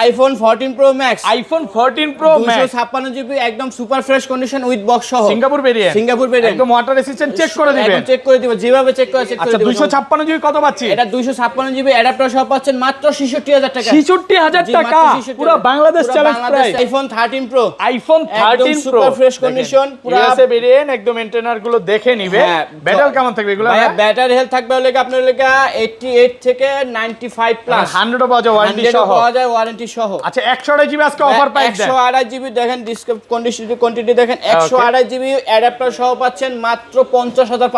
IPhone 14 pro max, iPhone 14 pro max 256 GB একদম super fresh condition with box সহ, Singapore variant, Singapore variant একদম water resistant, check করে দিবেন, একদম check করে দিব, যেভাবে চেক করে চেক করে আচ্ছা দিব। 256 জিবি কত পাচ্ছি? এটা 256 জিবি অ্যাডাপ্টার সহ পাচ্ছেন মাত্র 66000 টাকা, 66000 টাকা, পুরো Bangladesh challenge price. IPhone 13 pro, iPhone 13 pro super fresh condition, পুরো ইউএসএ ভেরিয়েন্ট, একদম এন্টেনার গুলো দেখে নিবে। ব্যাটারি কেমন থাকবে এগুলো? ভাই ব্যাটারি হেলথ থাকবে হলো আপনার হলো 88 থেকে 95 প্লাস, 100 পাওয়া যায় ওয়ারেন্টি 100 সহ, পাওয়া যায় ওয়ারেন্টি সহ। আচ্ছা 128 জিবি আজকে অফার প্রাইস দেন, 128 জিবি দেখেন ডিসকাউন্ট কোয়ান্টিটি দেখেন, 128 জিবি অ্যাডাপ্টার সহ পাচ্ছেন মাত্র 50500 টাকা,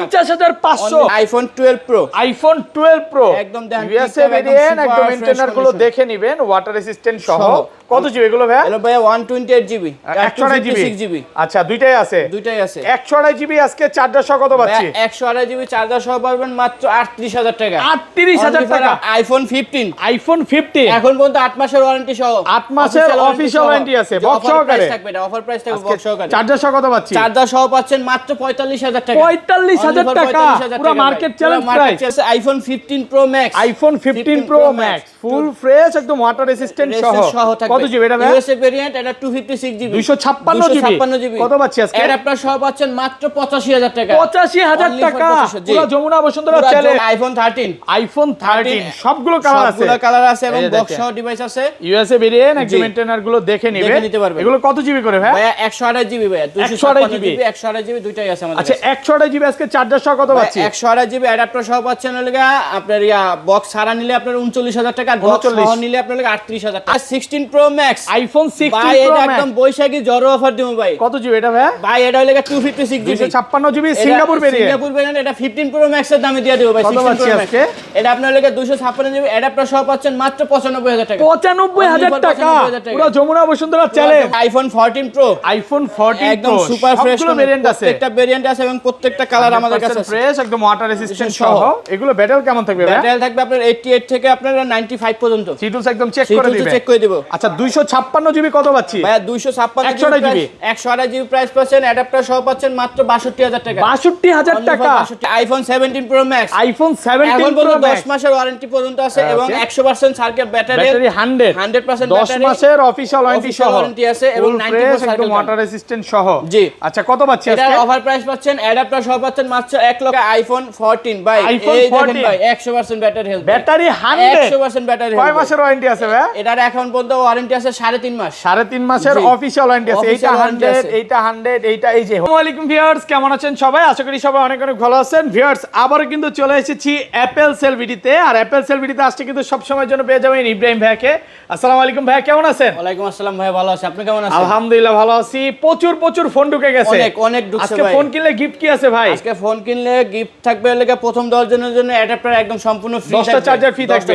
50500। আইফোন 12 প্রো, আইফোন 12 প্রো একদম দেখেন ইউএসএ ভেরিয়েন্ট, একদম এন্টেনার গুলো দেখে নিবেন, ওয়াটার রেসিস্ট্যান্ট সহ। কত জিবি এগুলো ভাই? হ্যালো ভাই 128 জিবি, 128 জিবি, আচ্ছা দুইটাই আছে, দুইটাই আছে। 128 জিবি আজকে চার্জার সহ কত পাচ্ছি? 128 জিবি চার্জার সহ পাবেন মাত্র 38000 টাকা, 38000 টাকা। আইফোন 15, আইফোন 15 এখন পর্যন্ত 8 মাসের ওয়ারেন্টি সহ, 8 মাসের অফিশিয়াল ওয়ারেন্টি আছে, বক্স সহকারে থাকবে, এটা অফার প্রাইস থাকবে বক্স সহকারে। চার্জার সহ কত পাচ্ছি? চার্জার সহ পাচ্ছেন মাত্র 45000 টাকা, 45000 টাকা, পুরো market challenge price. IPhone 15 pro max, iPhone 15 pro max full fresh, একদম ওয়াটার রেসিস্ট্যান্ট সহ। কত জিবি এটা ভাই? ইউএসএ ভেরিয়েন্ট, এটা 256 জিবি, 256 জিবি। কত পাচ্ছি আজকে? অ্যাডাপ্টার সহ পাচ্ছেন মাত্র 85000 টাকা, 85000 টাকা, পুরো Jamuna Bashundhara challenge. IPhone 13, iPhone 13 সবগুলো কালার আছে, সবগুলো কালার আছে এবং বক্স সহ ডিভাইস আছে। ইউএসএ ভেরিয়েন্ট, একদম এন্টেনার গুলো দেখে নিতে পারবে। এগুলো কত জিবি করে ভাই? ভাই 128 জিবি ভাই, 256 জিবি, 128 জিবি দুইটাই আছে আমাদের। আচ্ছা 128 জিবি আজকে চার্জার সহ কত পাচ্ছি? 128 জিবি অ্যাডাপ্টার সহ পাচ্ছেন হলো আপনার বক্স ছাড়া নিলে আপনার 39000 টাকা, বক্স সহ নিলে আপনার 38000 টাকা। 16 প্রো ম্যাক্স, আইফোন 16 ভাই প্রো এটা ম্যাক্স একদম বৈশাখী জড়ো অফার দিমু ভাই। কত জিবি এটা ভাই? ভাই এটা হলো 256 GB, 256 GB Singapore variant, Singapore variant, এটা 15 প্রো ম্যাক্স এর দামে দিয়ে দেব ভাই। 16 প্রো ম্যাক্স এটা আপনার হলো 256 জিবি অ্যাডাপ্টার সহ পাচ্ছেন মাত্র 95000 টাকা, 95000 টাকা, পুরো Jamuna Bashundhara challenge. IPhone 14 pro, iPhone 14 একদম প্রো সুপার ফ্রেশ ভেরিয়েন্ট আছে, প্রত্যেকটা ভেরিয়েন্ট আছে এবং প্রত্যেকটা কালার আমাদের কাছে আছে, ফ্রেশ একদম ওয়াটার রেসিস্ট্যান্ট সহ। এগুলো ব্যাটারি কেমন থাকবে ভাই? ব্যাটারি থাকবে আপনার 88 থেকে আপনার 95 পর্যন্ত, সিটুলস একদম চেক করে দিবেন, চেক করে দিব। আচ্ছা 256 জিবি কত পাচ্ছি? ভাই 256 জিবি, 128 জিবি প্রাইস পাচ্ছেন, অ্যাডাপ্টার সহ পাচ্ছেন মাত্র 62000 টাকা, 62000 টাকা। আইফোন 17 প্রো ম্যাক্স, আইফোন 17 এখন প্রো পর্যন্ত ম্যাক্স 10 মাসের ওয়ারেন্টি পর্যন্ত আছে এবং 100% সার্কিট ব্যাটারি, ব্যাটারি 100% 10 ব্যাটারি, মাসের অফিশিয়াল ওয়ারেন্টি আছে এবং 90% একদম ওয়াটার রেসিস্ট্যান্ট সহ। জি আচ্ছা কত পাচ্ছি এটা আজকে? অফার প্রাইস পাচ্ছেন, অ্যাডাপ্টার সহ পাচ্ছেন মাত্র 1 লক্ষ। আইফোন 14 ভাই, এই দেখেন ভাই 100% battery health, battery 100% battery health. কয় মাসের ওয়ারেন্টি আছে ভাই? এটার এখন পর্যন্ত ওয়ারেন্টি আছে 3.5 মাস, 3.5 মাসের অফিশিয়াল ওয়ারেন্টি আছে। এইটা 100, এইটা 100, এইটা এই যে। আসসালামু আলাইকুম ভিউয়ার্স, কেমন আছেন সবাই? আশা করি সবাই অনেক অনেক ভালো আছেন। ভিউয়ার্স আবারো কিন্তু চলে এসেছি অ্যাপেল সেল ভিডিওতে, আর অ্যাপেল সেল ভিডিওতে আসছে কিন্তু সব সময়ের জন্য পেয়ে যাবেন ইব্রাহিম ভাইকে। আসসালামু আলাইকুম ভাই, কেমন আছেন? ওয়ালাইকুম আসসালাম ভাই, ভালো আছি, আপনি কেমন আছেন? আলহামদুলিল্লাহ ভালো আছি। প্রচুর ফোন ঢুকে গেছে, অনেক ঢুকছে আজকে ভাই। ফোন কিনলে গিফট কি আছে ভাই? আজকে ফোন কিনলে গিফট থাকবে হলো প্রথম 10 জনের জন্য অ্যাডাপ্টার একদম সম্পূর্ণ ফ্রি, 10টা চার্জার ফ্রি থাকবে।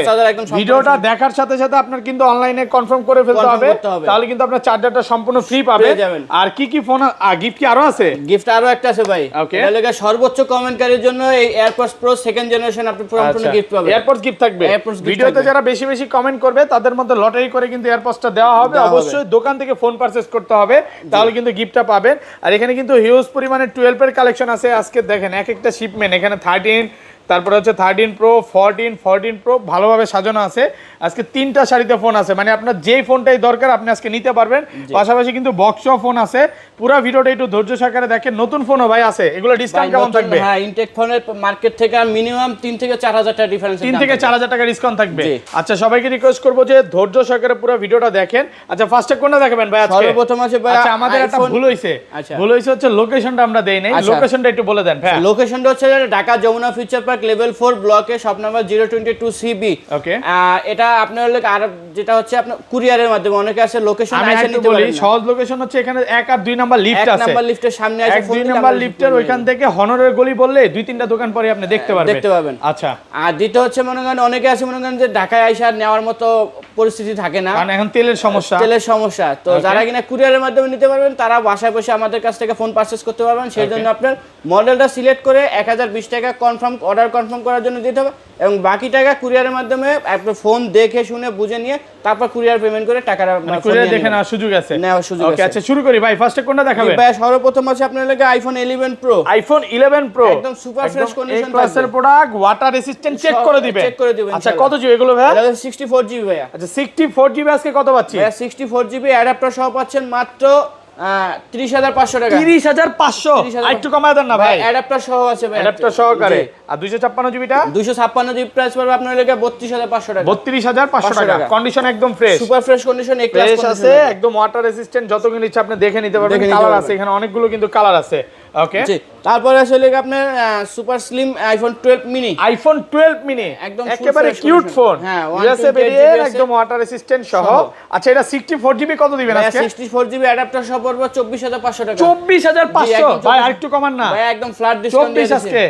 ভিডিওটা দেখার সাথে সাথে আপনার কিন্তু অনলাইনে কনফার্ম করে ফেলতে হবে, তাহলে কিন্তু আপনার চার্জারটা সম্পূর্ণ ফ্রি পাবেন। আর কি ফোন গিফট কি আরো আছে? গিফট আরো একটা আছে ভাই, এটা হলো সর্বোচ্চ কমেন্টকারীর জন্য এই এয়ারপডস প্রো সেকেন্ড জেনারেশন আপনি সম্পূর্ণ গিফট পাবেন। এয়ারপডস গিফট থাকবে। ভিডিওতে যারা বেশি বেশি কমেন্ট করবে তাদের মধ্যে লটারি করে কিন্তু এয়ারপডসটা দেওয়া হবে। অবশ্যই দোকান থেকে ফোন পারচেজ করতে হবে, তাহলে কিন্তু গিফটটা পাবেন। আর এখানে কিন্তু হিউজ পরিমাণে 12 এর কালেকশন আছে। আজকে দেখেন এক একটা শিপমেন্ট, এখানে 13, তারপরে হচ্ছে 13 প্রো, 14 প্রো ভালোভাবে সাজানো আছে। আজকে 3টা শাড়িতে ফোন আছে, মানে আপনার যেই ফোনটাই দরকার আপনি আজকে নিতে পারবেন। পাশাপাশি কিন্তু বক্স ফোন আছে। পুরো ভিডিওটা একটু ধৈর্য সহকারে দেখেন। নতুন ফোনও ভাই আছে, এগুলো ডিসকাউন্ট কেমন থাকবে? হ্যাঁ, ইনটেক ফোনের মার্কেট থেকে মিনিমাম 3 থেকে 4000 টাকা ডিফারেন্স, 3 থেকে 4000 টাকা ডিসকাউন্ট থাকবে। আচ্ছা সবাইকে রিকোয়েস্ট করব যে ধৈর্য সহকারে পুরো ভিডিওটা দেখেন। আচ্ছা ফার্স্টে কোনটা দেখাবেন ভাই আজকে? সর্বপ্রথম আছে ভাই, আচ্ছা আমাদের একটা ভুল হইছে, হচ্ছে লোকেশনটা আমরা দেই নাই। লোকেশনটা একটু বলে দেন ভাই। লোকেশনটা হচ্ছে Dhaka Jamuna future park level 4 ব্লকে শপ নাম্বার 022 CB। ওকে, এটা আপনার আর যেটা হচ্ছে আপনার কুরিয়ারের মাধ্যমে অনেকে আছে লোকেশন আইসা নিতে পারেন। সহজ লোকেশন হচ্ছে এখানে 1 আর 2 নাম্বার লিফট আছে, 1 নাম্বার লিফটের সামনে আছে, 2 নাম্বার লিফটের ওইখান থেকে হনরের গলি বললে 2-3টা দোকান পরে আপনি দেখতে পারবেন। আচ্ছা, আর দ্বিতীয় হচ্ছে মনে করেন অনেকে আছে মনে করেন যে ঢাকায় আইসা নেওয়ার মতো পরিস্থিতি থাকে না, কারণ এখন তেলের সমস্যা। তো যারা কিনা কুরিয়ারের মাধ্যমে নিতে পারবেন তারা বাসায় বসে আমাদের কাছ থেকে ফোন পারচেজ করতে পারবেন। সেই জন্য আপনার মডেলটা সিলেক্ট করে 1020 টাকা কনফার্ম অর্ডার অর্ডার কনফার্ম করার জন্য দিতে হবে এবং বাকি টাকা কুরিয়ারের মাধ্যমে আপনার ফোন দেখে শুনে বুঝে নিয়ে তারপর কুরিয়ার পেমেন্ট করে টাকাটা কুরিয়ার দেখে নেওয়ার সুযোগ আছে। নেওয়ার সুযোগ ওকে, আছে। আচ্ছা শুরু করি ভাই, ফার্স্টে কোনটা দেখাবেন? ভাই সর্বপ্রথম আছে আপনার লাগে আইফোন 11 প্রো। আইফোন 11 প্রো একদম সুপার ফ্রেশ কন্ডিশন ক্লাসের প্রোডাক্ট, ওয়াটার রেসিস্ট্যান্ট চেক করে দিবেন। চেক করে দিবেন। আচ্ছা কত জিবি এগুলো ভাই? এটা 64 জিবি ভাইয়া। আচ্ছা 64 জিবি আজকে কত পাচ্ছি? ভাইয়া 64 জিবি অ্যাডাপ্টার সহ পাচ্ছেন মাত্র 30,500 টাকা। 30,500 একটু কমায় দেন না ভাই। অ্যাডাপ্টার সহ আছে ভাই, অ্যাডাপ্টার সহকারে। আর 256 জিবিটা 256 জিবি প্রাইস পড়বে আপনার লাগে 32,500 টাকা। 32,500 টাকা। কন্ডিশন একদম ফ্রেশ, সুপার ফ্রেশ কন্ডিশন, এ ক্লাস ফ্রেশ আছে, একদম ওয়াটার রেসিস্ট্যান্ট, যতগুলো ইচ্ছা আপনি দেখে নিতে পারবেন। কালার আছে এখানে অনেকগুলো কিন্তু কালার আছে। ওকে, জি। তারপরে আসলে আপনার super slim iPhone 12 mini. IPhone 12 mini একদম একেবারে কিউট ফোন। হ্যাঁ, ইউএসএ ভেরিয়েন্ট, একদম ওয়াটার রেসিস্ট্যান্ট সহ। আচ্ছা এটা 64 জিবি কত দিবেন আজকে? 64 জিবি অ্যাডাপ্টার সহ পড়বে 24,500 টাকা। 24,500 ভাই, আরেকটু কমান না ভাই, একদম ফ্ল্যাট ডিসকাউন্ট দিয়ে 24 আজকে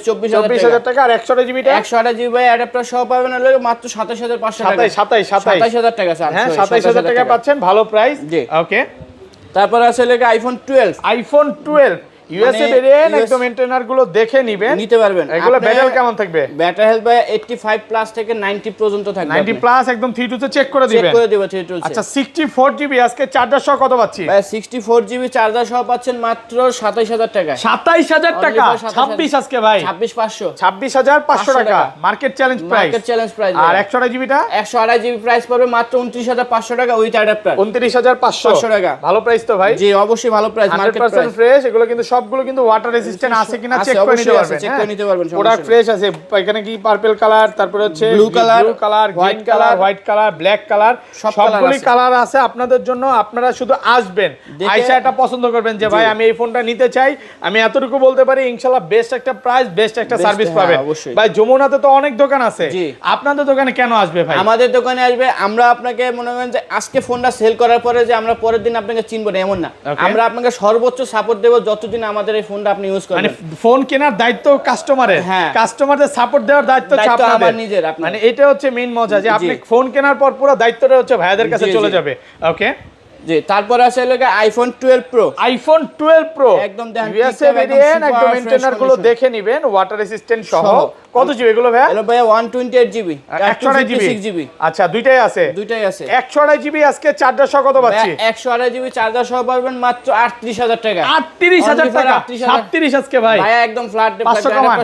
24,000 টাকা। আর 100 জিবিটা 128 জিবি ভাই অ্যাডাপ্টার সহ পাবেন হলো মাত্র 27,500 টাকা। 27,000 টাকা স্যার। হ্যাঁ 27,000 টাকা পাচ্ছেন, ভালো প্রাইস। জি। ওকে, তারপর আসলে আইফোন 12। আইফোন 12 ইউএসএ ভেরিয়েন্ট, একদম মেইনটেইনার গুলো দেখে নেবেন, নিতে পারবেন। এগুলো ব্যাটারি কেমন থাকবে? ব্যাটারি হেলথ ভাই 85 প্লাস থেকে 90 পর্যন্ত থাকবে। 90 প্লাস একদম 3 তে চেক করে দিবেন। চেক করে দিব 3 টুলসে। আচ্ছা 64 জিবি আজকে চার্জার সহ কত পাচ্ছি? ভাই 64 জিবি চার্জার সহ পাচ্ছেন মাত্র 27,000 টাকা। 27,000 টাকা। 26 আজকে ভাই 26,500। 26,500 টাকা market challenge price. Market challenge price. আর 128 জিবিটা 128 জিবি প্রাইস পড়বে মাত্র 29,500 টাকা উইথ অ্যাডাপ্টার। 29,500 টাকা। ভালো প্রাইস তো ভাই। জি অবশ্যই ভালো প্রাইস, মার্কেট 100% প্রাইস। ফ্রেশ। এগুলো কিন্তু সবগুলো কিন্তু ওয়াটার রেজিস্ট্যান্ট আছে কিনা চেক করে নিতে পারবেন। চেক করে নিতে পারবেন। প্রোডাক্ট ফ্রেশ আছে। এখানে কি পার্পল কালার, তারপর হচ্ছে blue colour, green colour, white colour, black colour, সবগুলো কালার আছে আপনাদের জন্য। আপনারা শুধু আসবেন, আইসা এটা পছন্দ করবেন যে ভাই আমি এই ফোনটা নিতে চাই। আমি এতটুকু বলতে পারি ইনশাআল্লাহ বেস্ট একটা প্রাইস, বেস্ট একটা সার্ভিস পাবেন। ভাই যমুনাতে তো অনেক দোকান আছে, আপনাদের দোকানে কেন আসবে ভাই? আমাদের দোকানে আসবে, আমরা আপনাকে মনে করেন যে আজকে ফোনটা সেল করার পরে যে আমরা পরের দিন আপনাকে চিনবো না এমন না। আমরা আপনাকে সর্বোচ্চ সাপোর্ট দেব যতদিন আমাদের এই ফোনটা আপনি ইউজ করবেন। মানে ফোন কেনার দায়িত্ব কাস্টমারের, কাস্টমারদের সাপোর্ট দেওয়ার দায়িত্ব আপনাদের নিজের। মানে এটা হচ্ছে মেইন মজা যে আপনি ফোন কেনার পর পুরো দায়িত্বটা হচ্ছে ভাইয়াদের কাছে চলে যাবে। ওকে, জি। তারপর আছে হলো আইফোন 12 প্রো। আইফোন 12 প্রো একদম দেখেন ইউএসএ ভেরিয়েন্ট, একদম মেইনটেইনার গুলো দেখে নেবেন, ওয়াটার রেসিস্ট্যান্ট সহ। কত জিবি এগুলো ভাই? এগুলো ভাই 128 জিবি, 128 জিবি। আচ্ছা দুইটাই আছে? দুইটাই আছে। 128 জিবি আজকে চার্জার সহ কত পাচ্ছি? 128 জিবি চার্জার সহ পাবেন মাত্র 38,000 টাকা। 38,000 টাকা। 37 আজকে ভাই। ভাই একদম ফ্ল্যাট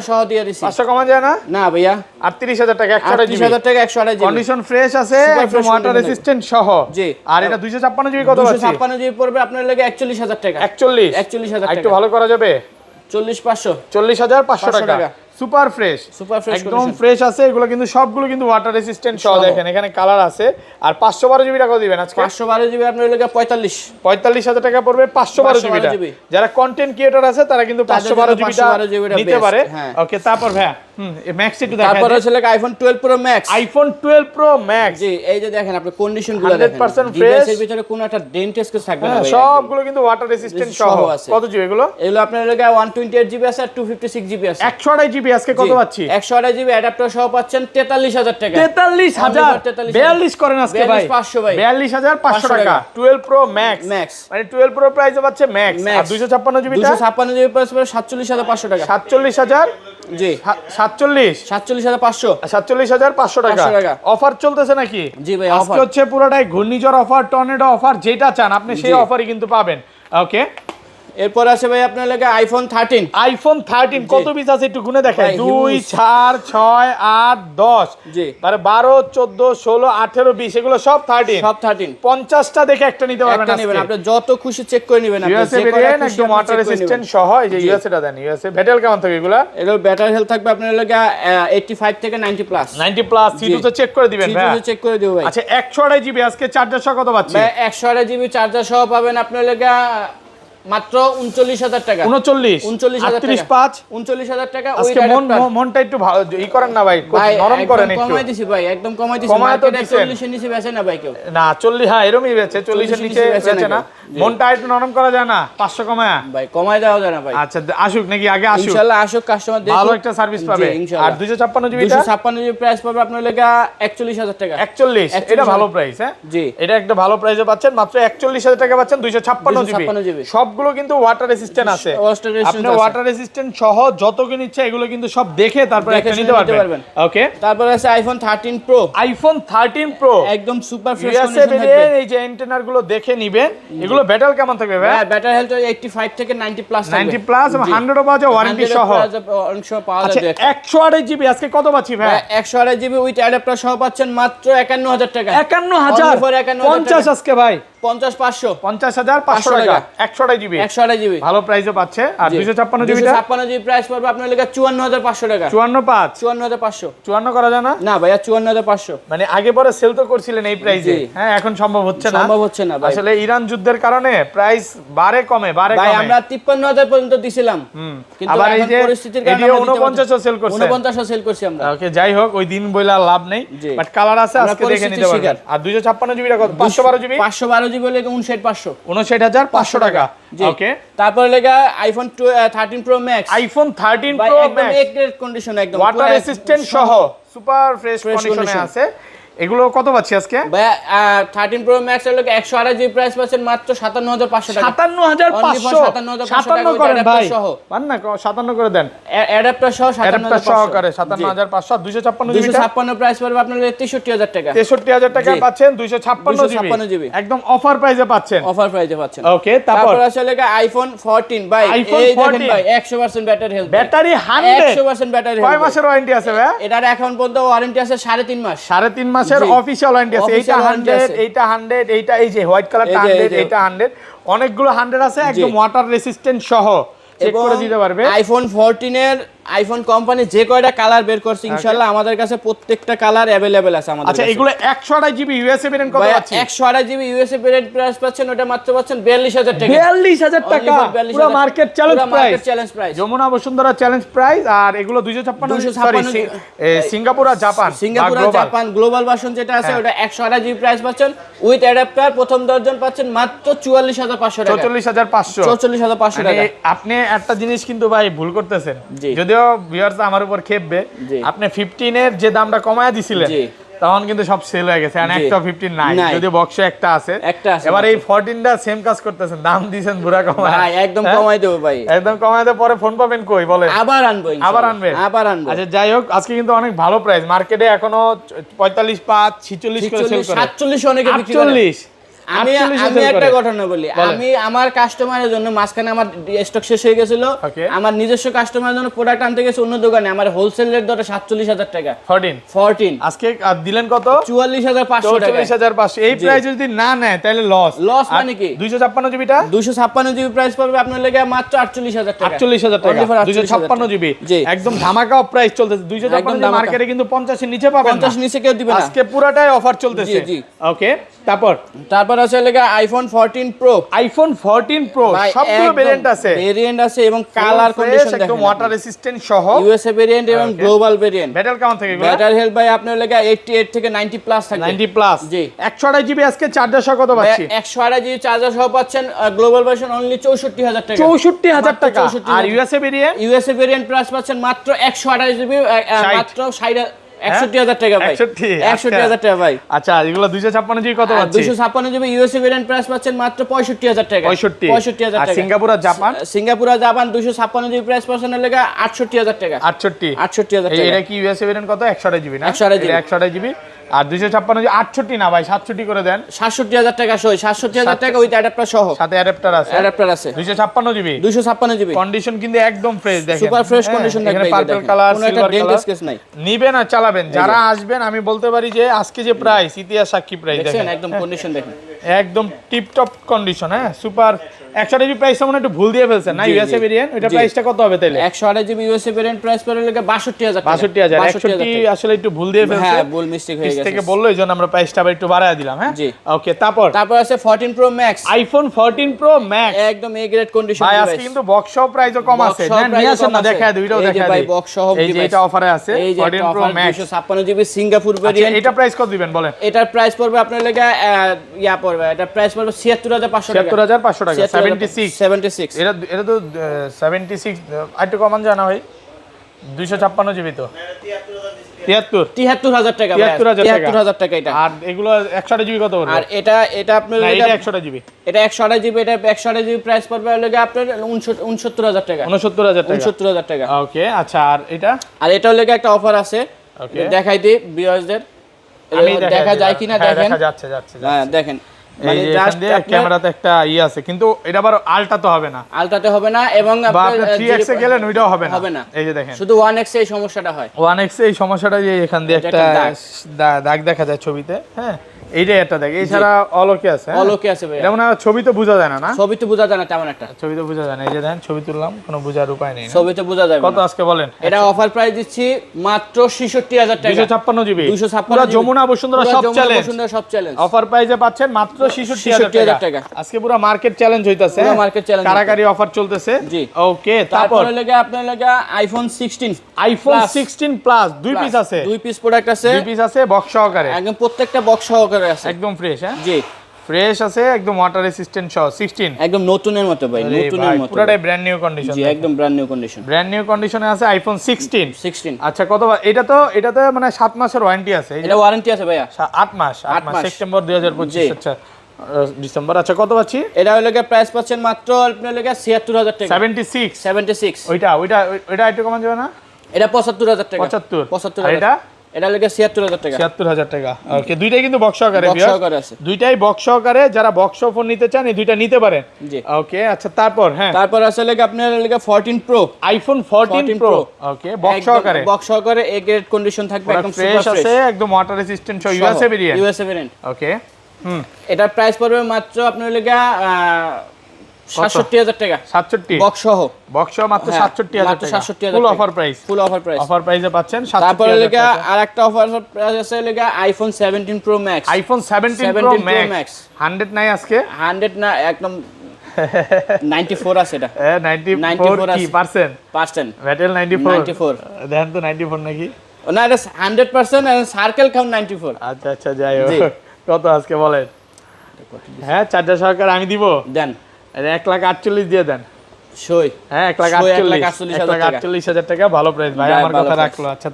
সহ দিয়ে দিছি। 500 কমা যায় না? না ভাইয়া, 38,000 টাকা 128 জিবি। 38,000 টাকা 128 জিবি। কন্ডিশন ফ্রেশ আছে, একদম ওয়াটার রেসিস্ট্যান্ট সহ। জি। আর এটা 256 জিবি কত পাচ্ছি? 256 জিবি পড়বে আপনার লাগে 41,000 টাকা। 41,000 টাকা। একটু ভালো করা যাবে? 40,500। 40,500 টাকা। সুপার ফ্রেশ, একদম ফ্রেশ আছে। এগুলো কিন্তু সবগুলো কিন্তু ওয়াটার রেসিস্ট্যান্ট সহ। দেখেন এখানে কালার আছে। আর 512 জিবি টাকা দিবেন আজকে? 512 জিবি আপনার লাগে 45,000 টাকা পড়বে 512 জিবি। যারা কন্টেন্ট ক্রিয়েটর আছে তারা কিন্তু 512 জিবিটা নিতে পারে। ওকে, তারপর ভাই ম্যাক্স একটু দেখাই। তারপর আছে iPhone 12 pro max. IPhone 12 pro max. জি, এই যে দেখেন আপনি কন্ডিশন গুলো দেখেন, 100% ফ্রেশ। ডিভাইসের ভিতরে কোনো একটা ডেন্ট স্কেচ থাকবে না ভাই। সবগুলো কিন্তু ওয়াটার রেসিস্ট্যান্ট সহ। কত জিবি এগুলো? এগুলো আপনার লাগে 128 জিবি আছে আর 256 জিবি আছে। 128 জিবি আজকে কত পাচ্ছি? 128 জিবি অ্যাডাপ্টার সহ পাচ্ছেন 43,000 টাকা। 43,000 42 করেন আজকে ভাই। 42,500 ভাই। 42,500 টাকা 12 প্রো ম্যাক্স। মানে 12 প্রো প্রাইসে পাচ্ছে ম্যাক্স। আর 256 জিবি 256 জিবি প্রাইস পড়ে 47,500 টাকা। 47,000 জি 47,500 টাকা অফার চলতেছে নাকি? জি ভাই, আজকে হচ্ছে পুরোটাই ঘূর্ণিঝড় অফার, টর্নেডো অফার, যেটা চান আপনি সেই অফারই কিন্তু পাবেন। ওকে, এরপর আছে ভাই আপনার লাগে আইফোন 13। আইফোন 13 কত পিস আছে একটু গুনে দেখেন। 2 4 6 8 10 জি, মানে 12 14 16 18 20 এগুলো সব 13। সব 13। 50টা দেখে একটা নিতে পারবেন একটা নেবেন, আপনি যত খুশি চেক করে নেবেন। আপনি ইউএসএ ভেরিয়েন্ট, একদম ওয়াটার রেসিস্ট্যান্ট সহ। এই যে ইউএসএ টা দেন। ইউএসএ ব্যাটারি কেমন থাকে এগুলা? এগুলো ব্যাটারি হেলথ থাকবে আপনার লাগে 85 থেকে 90 প্লাস। 90 প্লাস সিটু তো চেক করে দিবেন ভাই। সিটু চেক করে দিও ভাই। আচ্ছা 128 জিবি আজকে চার্জার সহ কত পাচ্ছি? ভাই 128 জিবি চার্জার সহ পাবেন আপনার লাগে মাত্র 39,000 টাকা। 39,000 টাকা। আজকে মনটা একটু ই করেন না ভাই, নরম করেন একটু। কমাই দিছি ভাই, একদম কমাই দিছি। মার্কেটে 40 এর নিচে বেচে না ভাই কেউ। না 40, হ্যাঁ এরকমই বেচে, 40 এর নিচে বেচে না। মনটা একটু নরম করা যায় না? 500 কমায়া ভাই, কমাই দেওয়া যায় না ভাই। আচ্ছা আসুক নাকি? আগে আসুক, ইনশাআল্লাহ আসুক, কাস্টমার দেখুক, ভালো একটা সার্ভিস পাবে। আর 256 জিবি 256 জিবি প্রাইস পাবে আপনার লাগা 41,000 টাকা। 41, এটা ভালো প্রাইস। হ্যাঁ জি, এটা একটা ভালো প্রাইসে পাচ্ছেন, মাত্র 41,000 টাকা পাচ্ছেন 256 জিবি। সব সবগুলো কিন্তু ওয়াটার রেসিস্ট্যান্ট আছে। আপনি ওয়াটার রেসিস্ট্যান্ট সহ যত কিছু ইচ্ছা এগুলো কিন্তু সব দেখে তারপরে একটা নিতে পারবেন। ওকে, তারপর আছে আইফোন 13 প্রো। আইফোন 13 প্রো একদম সুপার ফ্রেশ ইউএসএ কন্ডিশন থাকবে। এই যে অ্যান্টেনার গুলো দেখে নিবেন। এগুলো ব্যাটারি কেমন থাকবে ভাই? ব্যাটারি হেলথ 85 থেকে 90 প্লাস থাকবে। 90 প্লাস এবং 100 পাওয়া যায় ওয়ারেন্টি সহ। আচ্ছা 128 জিবি আজকে কত পাচ্ছি ভাই? 128 জিবি উইথ অ্যাডাপ্টার সহ পাচ্ছেন মাত্র 51000 টাকা। 51000 50 আজকে ভাই 50500 50500 টাকা 128 জিবি 128 জিবি ভালো প্রাইসে পাচ্ছে। আর 256 জিবিটা 256 জিবি প্রাইস পড়বে আপনার লাগা 54500 টাকা। 54500 54 করা যায় না? না ভাইয়া 54500 মানে আগে পরে সেল তো করছিলেন এই প্রাইসে। হ্যাঁ এখন সম্ভব হচ্ছে না ভাই। আসলে ইরান যুদ্ধের কারণে প্রাইস বাড়ে কমে ভাই আমরা 53000 পর্যন্ত দিছিলাম, কিন্তু আবার এই এখন যে পরিস্থিতির কারণে এডিও 49 সেল করছে। 49 সেল করছি আমরা। ওকে যাই হোক ওই দিন বইলা লাভ নেই, বাট কালার আছে আজকে দেখে নিতে পারবেন। আর 256 জিবিটা কত? 512 জিবি 512 জিবি হলে 59500 টাকা। ওকে, তারপরে লেগা আইফোন 13 প্রো ম্যাক্স। আইফোন 13 ভাই প্রো একদম ম্যাক্স এগ্রেড কন্ডিশন, একদম ওয়াটার রেসিস্ট্যান্ট সহ সুপার ফ্রেশ কন্ডিশনে আছে। এগুলো কত পাচ্ছি আজকে? ভাই 13 প্রো ম্যাক্স এর লগে 128 জিবি প্রাইস পাচ্ছেন মাত্র 57500 টাকা। 57500 57 করেন ভাই, পান না 57 করে দেন। অ্যাডাপ্টার সহ 57500 করে 57500। 256 প্রাইস পড়বে আপনার 63000 টাকা। 63000 টাকায় পাচ্ছেন 256 জিবি একদম অফার প্রাইসে পাচ্ছেন। ওকে, তারপর আসলে আইফোন 14 ভাই এই দেখেন ভাই 100% battery health, battery 100% battery health. কয় মাসের ওয়ারেন্টি আছে ভাই? এটার এখন পর্যন্ত ওয়ারেন্টি আছে 3.5 মাস। 3.5 মাসের অফিশিয়াল ওয়ারেন্টি আছে। এইটা 100 এইটা 100 এইটা এই যে হোয়াইট কালারটা 100 এইটা 100 অনেকগুলো 100 আছে একদম ওয়াটার রেসিস্ট্যান্ট সহ চেক করে দিতে পারবে। আইফোন 14 এর আইফোন কোম্পানি যে কয়টা কালার বের করছে ইনশাআল্লাহ আমাদের কাছে প্রত্যেকটা কালার अवेलेबल আছে আমাদের কাছে। আচ্ছা এগুলো 128 জিবি ইউএসএ ভেরিয়েন্ট কত আছে? 128 জিবি ইউএসএ ভেরিয়েন্ট প্রাইস পাচ্ছেন ওটা মাত্র পাচ্ছেন 42000 টাকা। 42000 টাকা পুরো market challenge price. Jamuna Bashundhara challenge price. আর এগুলো 256 সিঙ্গাপুর আর জাপান গ্লোবাল ভার্সন যেটা আছে ওটা 128 জিবি প্রাইস পাচ্ছেন উইথ অ্যাডাপ্টার প্রথম দর্জন পাচ্ছেন মাত্র 44500 টাকা। 44500 টাকা। আপনি একটা জিনিস কিন্তু ভাই ভুল করতেছেন, যদিও ভিউয়ার্স আমার উপর খেপবে। আপনি 15 এর যে দামটা কমায়া দিছিলেন তখন কিন্তু সব সেল হয়ে গেছে, এখন একটা 15 নাই, যদি বক্সে একটা আছে। এবার এই 14টা সেম কাজ করতেছেন, দাম দিবেন পুরো কমায়। ভাই একদম কমাই দেব ভাই, একদম কমাই দেব। পরে ফোন পাবেন কই বলেন? আবার আনবো। আচ্ছা যাই হোক আজকে কিন্তু অনেক ভালো প্রাইস। মার্কেটে এখনো 45 5 46 করে সেল করে, 47 অনেকে বিক্রি করে। আমি একটা ঘটনা বলি, আমি আমার কাস্টমারের জন্য মাঝখানে আমার স্টক শেষ হয়ে গেছিল, আমার নিজস্ব কাস্টমারের জন্য প্রোডাক্ট আনতে গেছে অন্য দোকানে, আমার হোলসেল রেট ধরে 47000 টাকা। 14 আজকে দিলেন কত? 44500 টাকা। 44500 এই প্রাইস যদি না নেয় তাহলে লস মানে কি? 256 জিবিটা 256 জিবি প্রাইস পড়বে আপনার লাগা মাত্র 48000 টাকা। 48000 টাকা 256 জিবি একদম ধামাকা প্রাইস চলতেছে। 256 মার্কেটে কিন্তু 50 এর নিচে পাবেন না, 50 নিচে কেউ দিবে না। আজকে পুরোটাই অফার চলতেছে। ওকে, তারপর আছে লাগা আইফোন 14 প্রো। আইফোন 14 প্রো সবগুলো ভেরিয়েন্ট আছে এবং কালার কন্ডিশন দেখেন একদম ওয়াটার রেসিস্ট্যান্ট সহ ইউএসএ ভেরিয়েন্ট এবং গ্লোবাল ভেরিয়েন্ট। ব্যাটারি কেমন থাকে এগুলো? ব্যাটারি হেলথ ভাই আপনার লাগা 88 থেকে 90 প্লাস থাকবে। 90 প্লাস জি। 128 জিবি আজকে চার্জার সহ কত পাচ্ছি? 128 জিবি চার্জার সহ পাচ্ছেন গ্লোবাল ভার্সন অনলি 64000 টাকা। 64000 টাকা। আর ইউএসএ ভেরিয়েন্ট প্রাইস পাচ্ছেন মাত্র 128 জিবি মাত্র 61000 টাকা ভাই। 61000 টাকা ভাই। আচ্ছা এগুলো 256 জিবি কত পাচ্ছি? 256 জিবি ইউএসএ ভেরিয়েন্ট প্রাইস পাচ্ছেন মাত্র 65000 টাকা। 65000 টাকা। আর সিঙ্গাপুর আর জাপান 256 জিবি প্রাইস পাচ্ছেন লাগা 68000 টাকা। 68000 টাকা। এটা কি ইউএসএ ভেরিয়েন্ট কত? 128 জিবি না? 128 জিবি। আর 256 জিবি 68 না ভাই 67 করে দেন। 67000 টাকা সহ 67000 টাকা উইথ অ্যাডাপ্টার সহ। সাথে অ্যাডাপ্টার আছে 256 জিবি কন্ডিশন কিন্তু একদম ফ্রেশ দেখেন, সুপার ফ্রেশ কন্ডিশন থাকবে। এখানে purple colour silver colour case নাই। নিবেন আর চালাবেন, যারা আসবেন আমি বলতে পারি যে আজকে যে প্রাইস ইতিহাস সাক্ষী প্রাইস দেখেন, একদম কন্ডিশন দেখেন একদম টিপ টপ কন্ডিশন। হ্যাঁ সুপার। 128 জিবি প্রাইস মনে একটু ভুল দিয়ে ফেলছেন না? ইউএসএ ভেরিয়েন্ট ওটা প্রাইসটা কত হবে তাইলে? 128 জিবি ইউএসএ ভেরিয়েন্ট প্রাইস পড়ে লাগে 62000 টাকা। 62000 61 আসলে একটু ভুল দিয়ে ফেলছে। হ্যাঁ ভুল মিস্টেক হয়ে গেছে থেকে বললো এইজন্য আমরা প্রাইসটা আবার একটু বাড়ায় দিলাম। হ্যাঁ জি। ওকে, তারপর আছে 14 pro max. IPhone 14 pro max একদম এ গ্রেড কন্ডিশন ভাই। আজকে কিন্তু বক্স সহ প্রাইসও কম আছে, নিয়ে আসেন না, দেখায় দিই, এটাও দেখায় দিই ভাই। বক্স সহ এই যে এটা অফারে আছে 14 pro max 256 GB Singapore variant. এটা প্রাইস কত দিবেন বলেন? এটার প্রাইস পড়বে আপনার লাগা পড়বে, এটা প্রাইস পড়বে 76500 টাকা। 76500 টাকা। 76 এটা তো 76 একটু কমান জানা ভাই। 256 জিবি তো 73000 টাকা, 73000 টাকা এটা। আর এগুলো 128 জিবি কত পড়বে? আর এটা আপনার এটা 128 জিবি, এটা 128 জিবি, এটা 128 জিবি প্রাইস পড়বে হলো আপনার 69000 টাকা, 69000 টাকা। ওকে, আচ্ছা আর এটা? আর এটা হলো একটা অফার আছে, দেখাই দিই ভিউয়ারদের, দেখা যায় কিনা দেখেন। দেখা যাচ্ছে। হ্যাঁ দেখেন, মানে জাস্ট ক্যামেরাতে একটা আছে, কিন্তু এটা আবার আলট্রাতে হবে না, আলট্রাতে হবে না, এবং আপনি 3x এ গেলেন ওইটাও হবে না। এই যে দেখেন, শুধু 1x এই সমস্যাটা হয়। 1x এই সমস্যাটা, যে এখান দিয়ে একটা দাগ দেখা যায় ছবিতে। হ্যাঁ, এইটাই একটা দেখ, এছাড়া অলোকে আছে। অলোকে আছে ভাই, যেমন ছবি তো বোঝা যায় না, ছবি তো বোঝা যায় না তেমন একটা, ছবি তো বোঝা যায় না। এই যে দেখেন, ছবি তুললাম, কোনো বোঝার উপায় নেই, ছবি তো বোঝা যায়। কত আজকে বলেন? এটা অফার প্রাইস দিচ্ছি মাত্র 66000 টাকা, 256 জিবি, 256 পুরো যমুনা বসুন্ধরা সব চ্যালেঞ্জ অফার প্রাইসে পাচ্ছেন মাত্র 66000 টাকা। আজকে পুরো মার্কেট চ্যালেঞ্জ হইতাছে, পুরো মার্কেট চ্যালেঞ্জ, কারাকারি অফার চলতেছে। জি, ওকে। তারপর লাগা আপনার লাগা আইফোন 16 প্লাস, দুই পিস আছে, দুই পিস প্রোডাক্ট আছে, দুই পিস আছে বক্স সহকারে, একদম প্রত্যেকটা বক্স সহকারে আছে, একদম ফ্রেশ। হ্যাঁ জি, ফ্রেশ আছে, একদম ওয়াটার রেসিস্ট্যান্ট সহ 16, একদম নতুনের মতো ভাই, নতুনের মতো, পুরোটাই ব্র্যান্ড নিউ কন্ডিশন। জি, একদম brand new condition, brand new কন্ডিশনে আছে আইফোন 16। আচ্ছা, কত? এটাতে মানে 7 মাসের ওয়ারেন্টি আছে। এটা ওয়ারেন্টি আছে ভাইয়া, 8 মাস, সেপ্টেম্বর 2025। আচ্ছা, ডিসেম্বর। আচ্ছা, কত পাচ্ছি? এটা হলো প্রাইস পাচ্ছেন মাত্র আপনার লাগা 76000 টাকা, 76। ওইটা একটু কমান যাবে না? এটা 75000 টাকা, 75। এটা লাগে 76000 টাকা, 76000 টাকা। ওকে, দুইটাই কিন্তু বক্স সহকারে, বক্স সহকারে আছে, দুইটাই বক্স সহকারে। যারা বক্স ফোন নিতে চান এই দুইটা নিতে পারেন। জি, ওকে। আচ্ছা, তারপর? হ্যাঁ, তারপর আছে লাগে আপনার লাগে 14 প্রো, আইফোন 14 প্রো। ওকে, বক্স সহকারে, বক্স সহকারে, এ গ্রেড কন্ডিশন থাকবে, একদম ফ্রেশ আছে, একদম ওয়াটার রেসিস্ট্যান্ট সহ, ইউএসএ ভেরিয়েন্ট। ওকে। এটা প্রাইস পড়বে মাত্র আপনার লাগা 67000 টাকা, 67 বক্স সহ, মাত্র 67000 টাকা, ফুল অফার প্রাইস, অফার প্রাইসে পাচ্ছেন 67000 টাকা। তারপরে লাগা আরেকটা অফার প্রাইস আছে লাগা iPhone 17 pro max, iPhone 17 pro max 100 নাই আজকে, 100 না, একদম 94 আছে এটা, 94 কি পার্সেন্ট ভ্যাটেল 94 দেখেন তো 94 নাকি? না, এটা 100% আর সার্কেল কাউন্ট 94। আচ্ছা, যাই হোক, কত আজকে বলেন? হ্যাঁ, চার্জার সহকারে আমি দিব, দেন 1,48,000 দিয়ে দেন। সই, হ্যাঁ, 1,48,000 টাকা, ভালো প্রাইস ভাই, আমার কথা রাখলো। আচ্ছা,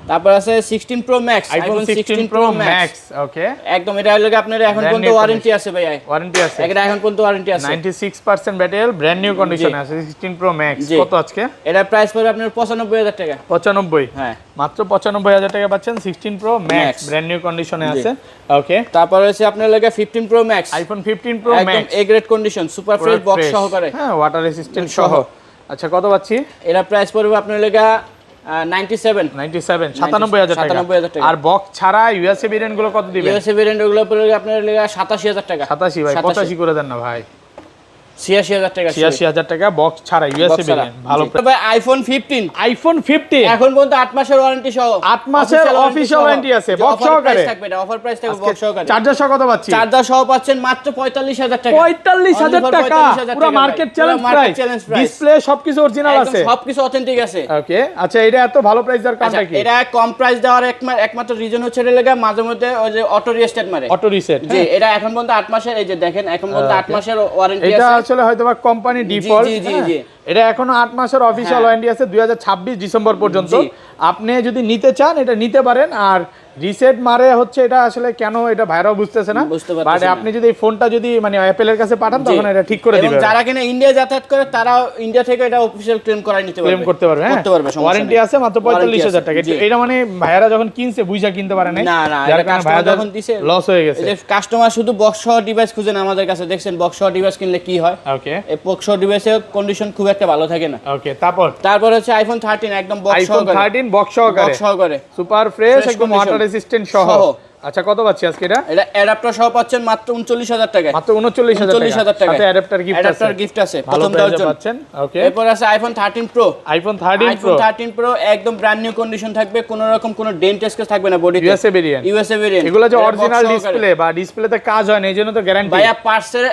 তারপর আছে 16 pro max, iPhone 16 pro max. Okay, একদম এটা হলো আপনার এখন পর্যন্ত ওয়ারেন্টি আছে ভাই, ওয়ারেন্টি আছে, এটা এখন পর্যন্ত ওয়ারেন্টি আছে, 96% ব্যাটারি, ব্র্যান্ড নিউ কন্ডিশনে আছে 16 প্রো ম্যাক্স। কত আজকে? এটা প্রাইস পড়বে আপনার 95000 টাকা, 95। হ্যাঁ, মাত্র 95000 টাকা পাচ্ছেন 16 প্রো ম্যাক্স, ব্র্যান্ড নিউ কন্ডিশনে আছে। ওকে, তারপর আছে আপনার লাগে 15 pro max, iPhone 15 pro max, একদম A grade condition, super fresh box সহকারে, হ্যাঁ, ওয়াটার রেসিস্ট্যান্ট সহ। আচ্ছা, কত পাচ্ছি? এটা প্রাইস পড়বে আপনার লাগা 97000 টাকা। আর বক্স ছাড়া ইউএসএ ভেরিয়েন্ট গুলো কত দিবেন? ইউএসএ ভেরিয়েন্ট গুলো পড়বে আপনার লাগা 87000 টাকা। 87 ভাই, 85 করে দেন না ভাই। 86000 টাকা, 86000 টাকা বক্স ছাড়া ইউএসএ ভেরিয়েন্ট, ভালো ভাই। আইফোন 15 এখন পর্যন্ত 8 মাসের ওয়ারেন্টি সহ, 8 মাসের অফিশিয়াল ওয়ারেন্টি আছে, বক্স সহকারে থাকবে, এটা অফার প্রাইস থাকবে, বক্স সহকারে। চার্জার সহ কত পাচ্ছি? চার্জার সহ পাচ্ছেন মাত্র 45000 টাকা, 45000 টাকা, পুরো মার্কেট চ্যালেঞ্জ প্রাইস, ডিসপ্লে সবকিছু অরিজিনাল আছে, সবকিছু অথেন্টিক আছে। ওকে, আচ্ছা, এটা এত ভালো প্রাইস দেওয়ার কারণটা কি? এটা কম প্রাইস দেওয়ার একমাত্র রিজন হচ্ছে এটা লাগা মাঝে মধ্যে ওই যে অটো রিসেট মারে, অটো রিসেট। জি, এটা এখন পর্যন্ত 8 মাসের, এই যে দেখেন এখন পর্যন্ত 8 মাসের ওয়ারেন্টি আছে। এটা আসলে হয়তোবা কোম্পানি ডিফল্ট। জি, এটা এখনো 8 মাসের অফিশিয়াল ওয়ারেন্টি আছে 2026 ডিসেম্বর পর্যন্ত। আপনি যদি নিতে চান এটা নিতে পারেন। আর রিসেট মারে হচ্ছে এটা আসলে কেন এটা ভাইরাও বুঝতেছে না, বাট আপনি যদি এই ফোনটা যদি মানে অ্যাপলের কাছে পাঠান তখন এটা ঠিক করে দিবে। যারা কিনা ইন্ডিয়া যাতায়াত করে তারা ইন্ডিয়া থেকে এটা অফিশিয়াল ক্লেম করাই নিতে পারবে, ক্লেম করতে পারবে, হ্যাঁ, ওয়ারেন্টি আছে মাত্র 45000 টাকা। এটা মানে ভাইরা যখন কিনছে বুঝা কিনতে পারে না, যার কারণে ভাইরা যখন দিছে লস হয়ে গেছে। এই কাস্টমার শুধু বক্স সহ ডিভাইস খুঁজেন আমাদের কাছে, দেখছেন বক্স সহ ডিভাইস কিনলে কি হয়। ওকে, এই বক্স সহ ডিভাইসের কন্ডিশন খুব একটা ভালো থাকে না। ওকে, তারপর হচ্ছে আইফোন 13 একদম বক্স সহকারে, আইফোন 13 বক্স সহকারে সুপার ফ্রেশ, একদম ওয়াটার রেসিস্ট্যান্ট সহ। আচ্ছা, কত পাচ্ছি আজকে? এটা অ্যাডাপ্টার সহ পাচ্ছেন মাত্র 39000 টাকা, মাত্র 39000 টাকা, সাথে অ্যাডাপ্টার গিফট আছে প্রথম দেওয়ার জন্য পাচ্ছেন। ওকে, এরপর আছে আইফোন 13 প্রো, আইফোন 13 প্রো একদম ব্র্যান্ড নিউ কন্ডিশন থাকবে, কোনো রকম কোনো ডেন্ট স্ক্র্যাচ থাকবে না বডিতে, ইউএসএ ভেরিয়েন্ট। এগুলো যে অরিজিনাল ডিসপ্লে বা ডিসপ্লেতে কাজ হয় না, এইজন্য তো গ্যারান্টি ভাইয়া, পার্টসের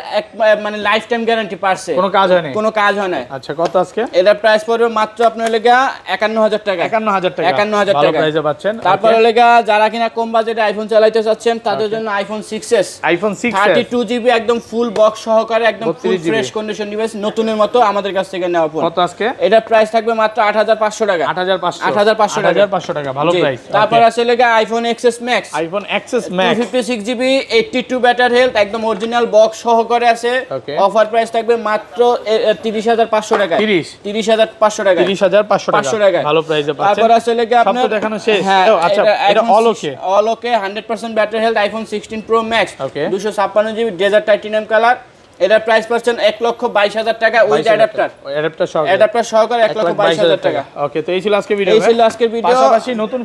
মানে লাইফ টাইম গ্যারান্টি, পার্টসে কোনো কাজ হয় না, কোনো কাজ হয় না। আচ্ছা, কত আজকে? এটার প্রাইস পড়বে মাত্র আপনার লাগা 51000 টাকা, 51000 টাকা, 51000 টাকা ভালো প্রাইসে পাচ্ছেন। তারপর লাগা যারা কিনা কম বাজেটে আইফোন চালায় চালাইতে চাচ্ছেন তাদের জন্য iPhone 6s, iPhone 6s 32GB একদম ফুল বক্স সহকারে একদম ফুল ফ্রেশ কন্ডিশন ডিভাইস নতুনের মতো আমাদের কাছ থেকে নেওয়া ফোন। কত আজকে? এটা প্রাইস থাকবে মাত্র 8500 টাকা। 8500 টাকা, ভালো প্রাইস। তারপর আছে লেগে iPhone XS Max, iPhone XS Max 256GB 82 battery health একদম অরিজিনাল বক্স সহকারে আছে। অফার প্রাইস থাকবে মাত্র 30500 টাকা। 30500 টাকা, 30500 টাকা, ভালো প্রাইসে পাচ্ছেন। তারপর আছে লেগে আপনার সব তো দেখানো শেষ। আচ্ছা, এটা all okay 100% battery health iPhone 16 Pro Max 256GB desert titanium colour. এটার প্রাইস পাচ্ছেন 1,22,000 টাকা উইথ অ্যাডাপ্টার সহকারে 1,22,000 টাকা। ওকে, তো এই ছিল আজকে ভিডিও। এই ছিল আজকের ভিডিও। পাশাপাশি নতুন